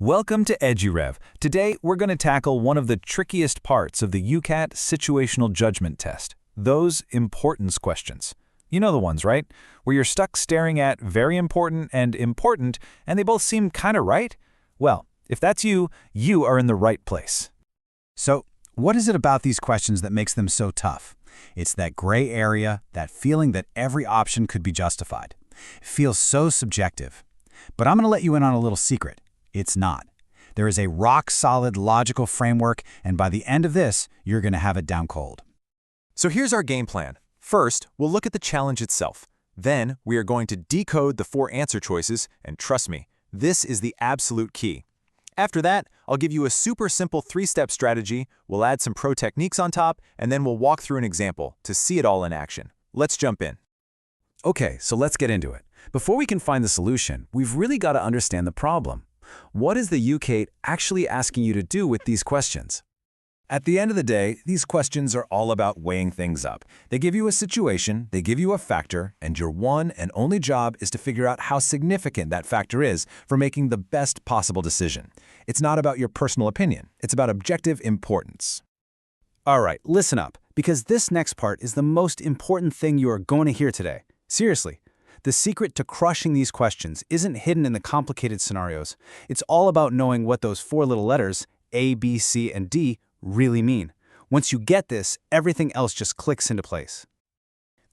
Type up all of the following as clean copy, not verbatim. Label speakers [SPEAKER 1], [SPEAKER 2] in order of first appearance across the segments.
[SPEAKER 1] Welcome to EduRev. Today, we're going to tackle one of the trickiest parts of the UCAT Situational Judgement test, those importance questions. You know the ones, right? Where you're stuck staring at very important, and they both seem kind of right? Well, if that's you, you are in the right place.
[SPEAKER 2] So, what is it about these questions that makes them so tough? It's that gray area, that feeling that every option could be justified. It feels so subjective. But I'm going to let you in on a little secret. It's not. There is a rock-solid logical framework, and by the end of this, you're going to have it down cold.
[SPEAKER 3] So here's our game plan. First, we'll look at the challenge itself. Then, we are going to decode the 4 answer choices, and trust me, this is the absolute key. After that, I'll give you a super simple 3-step strategy, we'll add some pro techniques on top, and then we'll walk through an example to see it all in action. Let's jump in.
[SPEAKER 1] Okay, so let's get into it. Before we can find the solution, we've really got to understand the problem. What is the UCAT actually asking you to do with these questions? At the end of the day, these questions are all about weighing things up. They give you a situation, they give you a factor, and your one and only job is to figure out how significant that factor is for making the best possible decision. It's not about your personal opinion, it's about objective importance.
[SPEAKER 2] All right, listen up, because this next part is the most important thing you are going to hear today. Seriously. The secret to crushing these questions isn't hidden in the complicated scenarios. It's all about knowing what those 4 little letters, A, B, C, and D, really mean. Once you get this, everything else just clicks into place.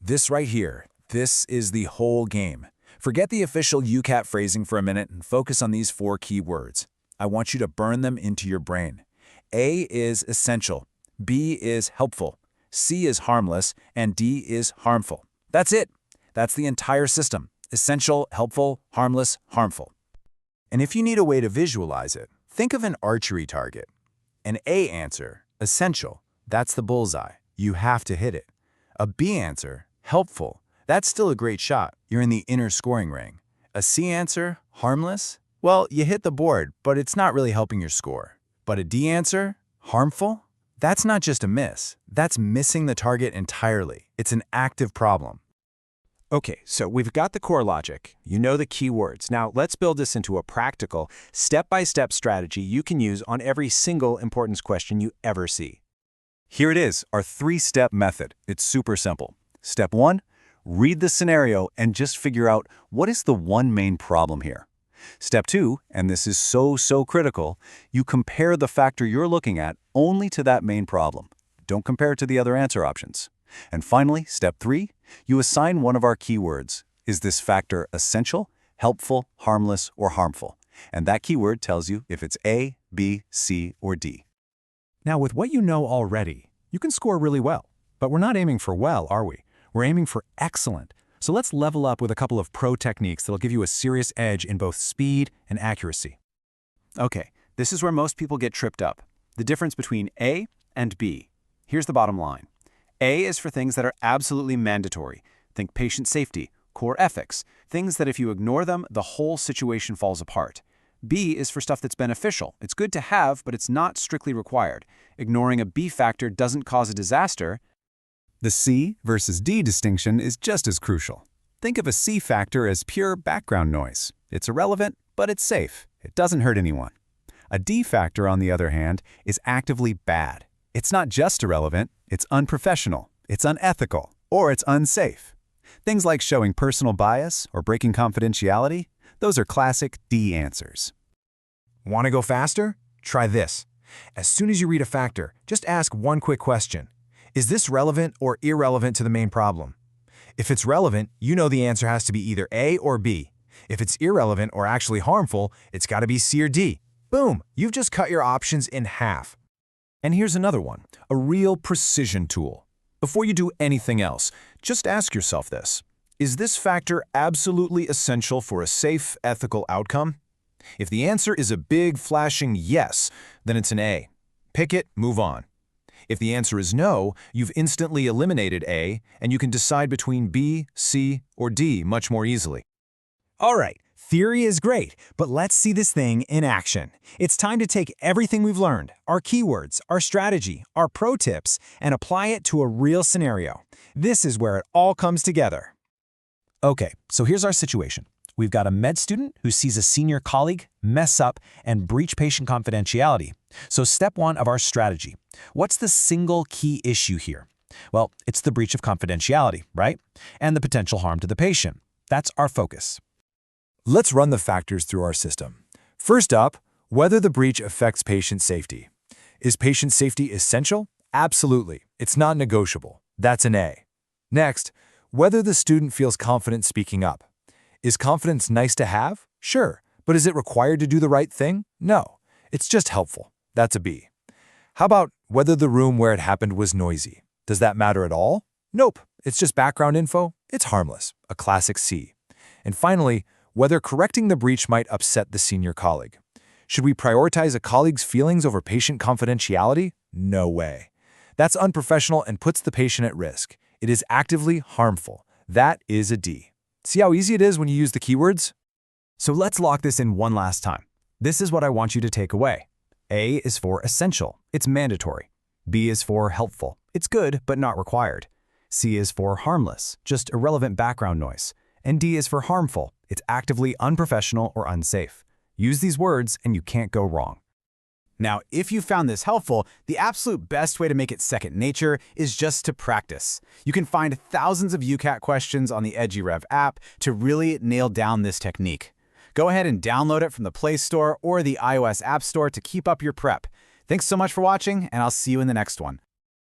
[SPEAKER 3] This right here, this is the whole game. Forget the official UCAT phrasing for a minute and focus on these 4 key words. I want you to burn them into your brain. A is essential, B is helpful, C is harmless, and D is harmful. That's it. That's the entire system. Essential, helpful, harmless, harmful. And if you need a way to visualize it, think of an archery target. An A answer, essential, that's the bullseye. You have to hit it. A B answer, helpful, that's still a great shot. You're in the inner scoring ring. A C answer, harmless, well, you hit the board, but it's not really helping your score. But a D answer, harmful, that's not just a miss. That's missing the target entirely. It's an active problem. Okay, so we've got the core logic. You know the key words. Now, let's build this into a practical, step-by-step strategy you can use on every single importance question you ever see. Here it is, our 3-step method. It's super simple. Step 1, read the scenario and just figure out what is the one main problem here. Step 2, and this is so critical, you compare the factor you're looking at only to that main problem. Don't compare it to the other answer options. And finally, step 3, you assign one of our keywords. Is this factor essential, helpful, harmless, or harmful? And that keyword tells you if it's A, B, C, or D.
[SPEAKER 4] Now, with what you know already, you can score really well. But we're not aiming for well, are we? We're aiming for excellent. So let's level up with a couple of pro techniques that'll give you a serious edge in both speed and accuracy.
[SPEAKER 2] Okay, this is where most people get tripped up. The difference between A and B. Here's the bottom line. A is for things that are absolutely mandatory. Think patient safety, core ethics, things that if you ignore them, the whole situation falls apart. B is for stuff that's beneficial. It's good to have, but it's not strictly required. Ignoring a B factor doesn't cause a disaster.
[SPEAKER 4] The C versus D distinction is just as crucial. Think of a C factor as pure background noise. It's irrelevant, but it's safe. It doesn't hurt anyone. A D factor, on the other hand, is actively bad. It's not just irrelevant, it's unprofessional, it's unethical, or it's unsafe. Things like showing personal bias or breaking confidentiality, those are classic D answers.
[SPEAKER 5] Want to go faster? Try this. As soon as you read a factor, just ask one quick question. Is this relevant or irrelevant to the main problem? If it's relevant, you know the answer has to be either A or B. If it's irrelevant or actually harmful, it's got to be C or D. Boom! You've just cut your options in half.
[SPEAKER 3] And here's another one, a real precision tool. Before you do anything else, just ask yourself this. Is this factor absolutely essential for a safe, ethical outcome? If the answer is a big, flashing yes, then it's an A. Pick it, move on. If the answer is no, you've instantly eliminated A, and you can decide between B, C, or D much more easily.
[SPEAKER 5] All right, theory is great, but let's see this thing in action. It's time to take everything we've learned, our keywords, our strategy, our pro tips, and apply it to a real scenario. This is where it all comes together.
[SPEAKER 3] Okay, so here's our situation. We've got a med student who sees a senior colleague mess up and breach patient confidentiality. So step 1 of our strategy. What's the single key issue here? Well, it's the breach of confidentiality, right? And the potential harm to the patient. That's our focus.
[SPEAKER 1] Let's run the factors through our system. First up, whether the breach affects patient safety. Is patient safety essential? Absolutely. It's not negotiable. That's an A. Next, whether the student feels confident speaking up. Is confidence nice to have? Sure. But is it required to do the right thing? No. It's just helpful. That's a B. How about whether the room where it happened was noisy? Does that matter at all? Nope. It's just background info. It's harmless. A classic C. And finally, whether correcting the breach might upset the senior colleague. Should we prioritize a colleague's feelings over patient confidentiality? No way. That's unprofessional and puts the patient at risk. It is actively harmful. That is a D. See how easy it is when you use the keywords?
[SPEAKER 2] So let's lock this in one last time. This is what I want you to take away. A is for essential. It's mandatory. B is for helpful. It's good, but not required. C is for harmless, just irrelevant background noise. And D is for harmful. It's actively unprofessional or unsafe. Use these words and you can't go wrong. Now, if you found this helpful, the absolute best way to make it second nature is just to practice. You can find thousands of UCAT questions on the EduRev app to really nail down this technique. Go ahead and download it from the Play Store or the iOS App Store to keep up your prep. Thanks so much for watching, and I'll see you in the next one.